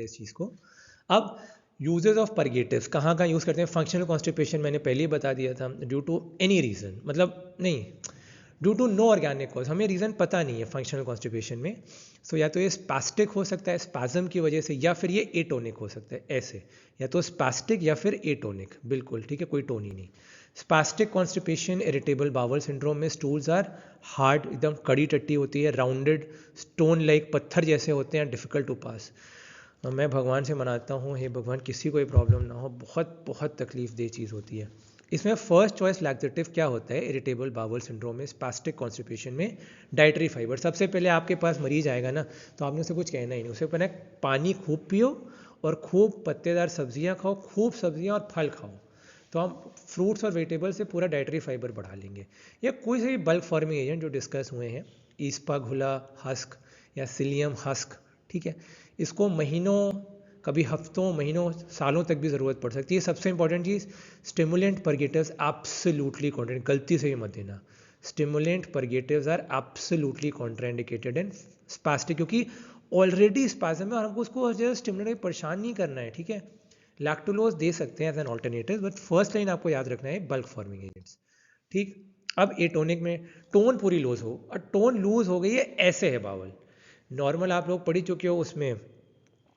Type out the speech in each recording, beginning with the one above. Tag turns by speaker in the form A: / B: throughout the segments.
A: पहले इस चीज़ को। अब यूजेस ऑफ परगेटिव्स कहाँ कहाँ यूज़ करते हैं। फंक्शनल कॉन्स्टिपेशन मैंने पहले ही बता दिया था, ड्यू टू एनी रीज़न, मतलब नहीं, due to no organic cause, हमें रीज़न पता नहीं है फंक्शनल कॉन्स्टिपेशन में। सो या तो ये स्पास्टिक हो सकता है स्पाज्म की वजह से, या फिर ये एटोनिक हो सकता है ऐसे, या तो स्पास्टिक या फिर एटोनिक, बिल्कुल ठीक है, कोई टोन ही नहीं। Spastic constipation irritable bowel syndrome में स्टूल्स आर हार्ड, एकदम कड़ी टट्टी होती है, राउंडेड स्टोन लाइक, पत्थर जैसे होते हैं, डिफिकल्ट टू पास। मैं भगवान से मनाता हूँ, हे भगवान किसी को प्रॉब्लम ना हो, बहुत बहुत तकलीफ दे चीज़ होती है। इसमें फर्स्ट चॉइस लैक्सेटिव क्या होता है इरिटेबल बावल सिंड्रोम में, स्पास्टिक कॉन्स्टिपेशन में, डाइटरी फाइबर। सबसे पहले आपके पास मरीज आएगा ना, तो आपने उसे कुछ कहना ही नहीं, उसे पहले पानी खूब पियो और खूब पत्तेदार सब्जियां खाओ, खूब सब्जियां और फल खाओ, तो हम फ्रूट्स और वेजिटेबल से पूरा डाइटरी फाइबर बढ़ा लेंगे। या कोई से भी बल्क फॉर्मिंग एजेंट जो डिस्कस हुए हैं, ईस्पा घुला हस्क या सिलियम हस्क, ठीक है, इसको महीनों, कभी हफ्तों, महीनों, सालों तक भी ज़रूरत पड़ सकती है। सबसे इंपॉर्टेंट चीज़, स्टिमुलेंट परगेटिव्स एब्सोल्युटली कॉन्ट्राइंड, गलती से भी मत देना। Stimulant purgatives are absolutely contraindicated in spastic, क्योंकि ऑलरेडी स्पाज्म है और हमको उसको स्टिमुलेट परेशान नहीं करना है, ठीक है। लैक्टुलोज दे सकते हैं as an alternative, but first line आपको याद रखना है बल्क फॉर्मिंग एजेंट्स, ठीक। अब एटोनिक में टोन पूरी लूज हो, और टोन लूज हो गई है ऐसे है बावल, नॉर्मल आप लोग पढ़ी चुके हो उसमें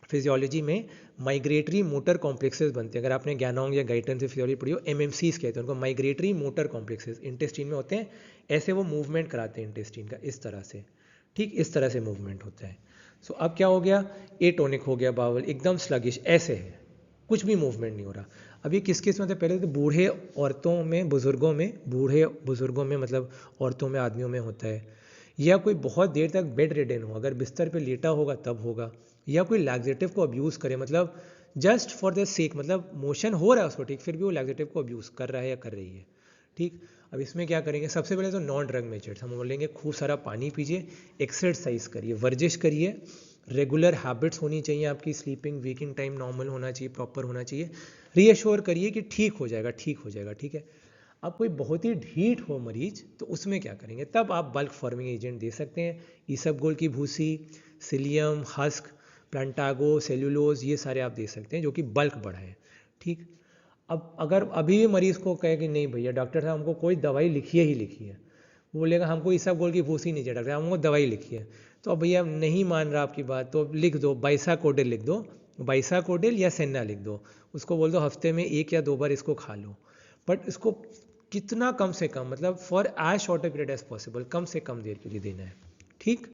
A: फिजियोलॉजी में माइग्रेटरी मोटर कॉम्प्लेक्सेस बनते हैं। अगर आपने ज्ञानोंग या गाइटन से फिजियोलॉजी पढ़ी हो, एमएमसीज कहते हैं उनको, माइग्रेटरी मोटर कॉम्प्लेक्सेस इंटेस्टीन में होते हैं, ऐसे वो मूवमेंट कराते हैं इंटेस्टीन का, इस तरह से, ठीक, इस तरह से मूवमेंट होता है। सो अब क्या हो गया, एटोनिक हो गया बावल, एकदम स्लगिश ऐसे है, कुछ भी मूवमेंट नहीं हो रहा। अब ये किस किस में होता है, पहले तो बूढ़े औरतों में, बुजुर्गों में, बूढ़े बुजुर्गों में मतलब औरतों में, आदमियों में होता है, या कोई बहुत देर तक बेड रिडन हो, अगर बिस्तर पे लेटा होगा तब होगा, या कोई लैक्सेटिव को अब्यूज़ करे, मतलब जस्ट फॉर द सेक, मतलब मोशन हो रहा है उसको, ठीक, फिर भी वो लैक्सेटिव को अब्यूज़ कर रहा है या कर रही है, ठीक। अब इसमें क्या करेंगे, सबसे पहले तो नॉन ड्रग मेजर्स हम बोलेंगे, खूब सारा पानी पीजिए, एक्सरसाइज करिए, वर्जिश करिए, रेगुलर हैबिट्स होनी चाहिए आपकी, स्लीपिंग वेकिंग टाइम नॉर्मल होना चाहिए, प्रॉपर होना चाहिए, रीअश्योर करिए कि ठीक हो जाएगा, ठीक हो जाएगा, ठीक है। अब कोई बहुत ही ढीठ हो मरीज, तो उसमें क्या करेंगे, तब आप बल्क फॉर्मिंग एजेंट दे सकते हैं, ईसबगोल की भूसी, सिलियम हस्क, प्लांटागो, सेल्यूलोज, ये सारे आप दे सकते हैं जो कि बल्क बढ़ाएं, ठीक। अब अगर अभी भी मरीज़ को कहे कि नहीं भैया डॉक्टर साहब हमको कोई दवाई लिखिए ही लिखिए, वो बोलेगा हमको ईसबगोल की भूसी नहीं चाहिए डॉक्टर साहब, हमको दवाई लिखिए, तो अब भैया नहीं मान रहा आपकी बात, तो लिख दो बाइसाकोडेल, लिख दो बाइसाकोडेल या सेना लिख दो, उसको बोल दो हफ्ते में 1 या 2 बार इसको खा लो, बट इसको कितना कम से कम, मतलब for as short a period as possible, कम से कम देर के लिए देना है, ठीक।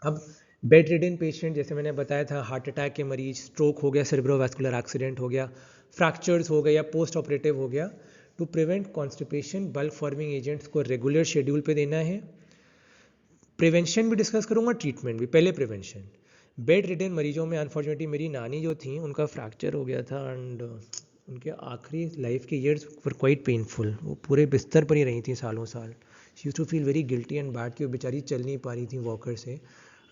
A: अब बेड रिडन पेशेंट, जैसे मैंने बताया था, हार्ट अटैक के मरीज, स्ट्रोक हो गया, सेरेब्रोवास्कुलर एक्सीडेंट हो गया, फ्रैक्चर्स हो गए या पोस्ट ऑपरेटिव हो गया, to prevent constipation bulk forming agents को रेगुलर शेड्यूल पे देना है। प्रिवेंशन भी डिस्कस करूंगा, ट्रीटमेंट भी, पहले प्रिवेंशन। बेड रिडन मरीजों में अनफॉर्चुनेटली मेरी नानी जो थी उनका फ्रैक्चर हो गया था, एंड उनके आखिरी लाइफ के ईयर्स वर क्वाइट पेनफुल, वो पूरे बिस्तर पर ही रही थी सालों साल। She used to feel very guilty and bad कि वो बेचारी चल नहीं पा रही थी वॉकर से,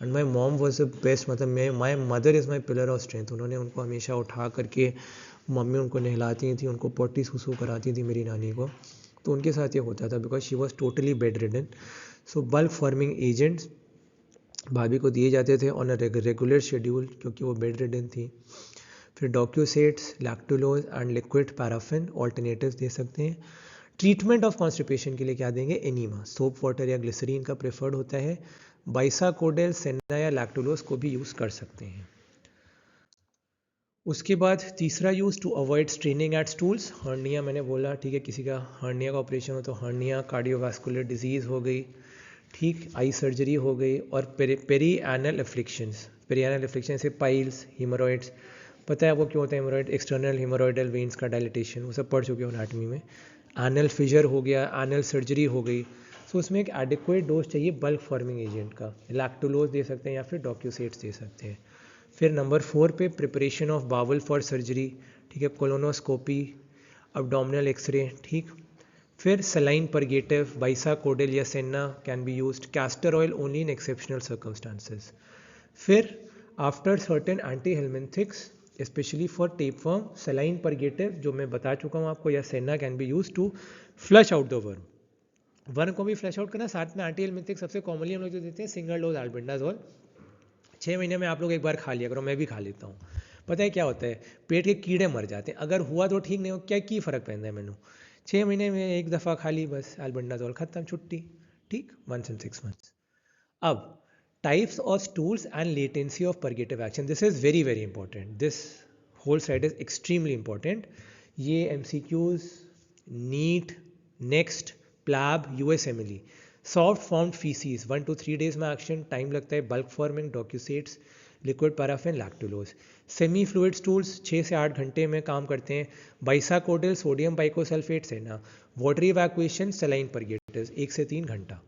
A: and my mom was the best, मतलब मैं, my mother is my pillar of strength. उन्होंने उनको हमेशा उठा करके, मम्मी उनको नहलाती थी, उनको पोटी सुसु कराती थी मेरी नानी को, तो उनके साथ ये होता था because she was totally bed ridden. So bulk forming agents भाभी को दिए जाते थे ऑन अ रेगुलर शेड्यूल, क्योंकि वो बेड रिडन थी। फिर docusates, lactulose and liquid paraffin alternatives दे सकते हैं। ट्रीटमेंट ऑफ कॉन्स्टिपेशन के लिए क्या देंगे, एनीमा, सोप वाटर या ग्लिसरीन का प्रेफर्ड होता है। बाइसाकोडेल, सेना या लैक्टुलोज को भी यूज़ कर सकते हैं। उसके बाद तीसरा use, to avoid straining at stools, hernia मैंने बोला, ठीक है, किसी का हर्निया का ऑपरेशन हो तो हर्निया, कार्डियोवास्कुलर डिजीज़ हो गई, ठीक, आई सर्जरी हो गई, और peri anal afflictions, peri anal affliction से पाइल्स, हीमोरॉइड्स, पता है वो क्यों होता है हेमोरॉइड, एक्सटर्नल हीमोरॉइडल वेन्स का डायलिटेशन, वो सब पढ़ चुके हो एनाटमी में। एनल फिजर हो गया, एनल सर्जरी हो गई, सो उसमें एक एडिक्वेट डोज चाहिए बल्क फॉर्मिंग एजेंट का, लैक्टुलोज दे सकते हैं या फिर डॉक्यूसेट्स दे सकते हैं। फिर नंबर 4 पे preparation of bowel for surgery, ठीक है, कोलोनोस्कोपी, अब्डोमिनल एक्सरे, ठीक। फिर सलाइन परगेटिव, बाइसाकोडेल या senna can be used, castor oil only in exceptional circumstances. फिर after certain anti helminthics, specially for tapeworm, saline purgative जो मैं बता चुका हूँ आपको, या senna can be use to flush out the worm, worm को भी फ्लश आउट करना, साथ में एंटी हेलमिंथिक सबसे कॉमनली हम लोग जो देते हैं सिंगल डोज एल्बेंडाजोल, 6 महीने में आप लोग एक बार खा लिया करो, मैं भी खा लेता हूँ। पता है क्या होता है, पेट के कीड़े मर जाते हैं। अगर हुआ तो ठीक, नहीं हो क्या की फ़र्क पैंदा है मैनू। 6 महीने में एक दफ़ा खा ली बस, एल्बेंडाजोल खत्म, छुट्टी। ठीक, 1 in 6 months। अब types of stools and latency of purgative action, this is very very important, this whole side is extremely important. ये MCQs, NEET, NEXT, PLAB, USMLE। Soft formed faeces 1 to 3 days में action time लगता है। Bulk forming docusates, liquid paraffin, lactulose. Semi fluid stools 6 से 8 घंटे में काम करते हैं। बाइसाकोडिल, सोडियम बाइकोसल्फेट, सेना। वाटरी इवैक्यूएशन, सलाइन परगेटिव्स 1 से 3 घंटा।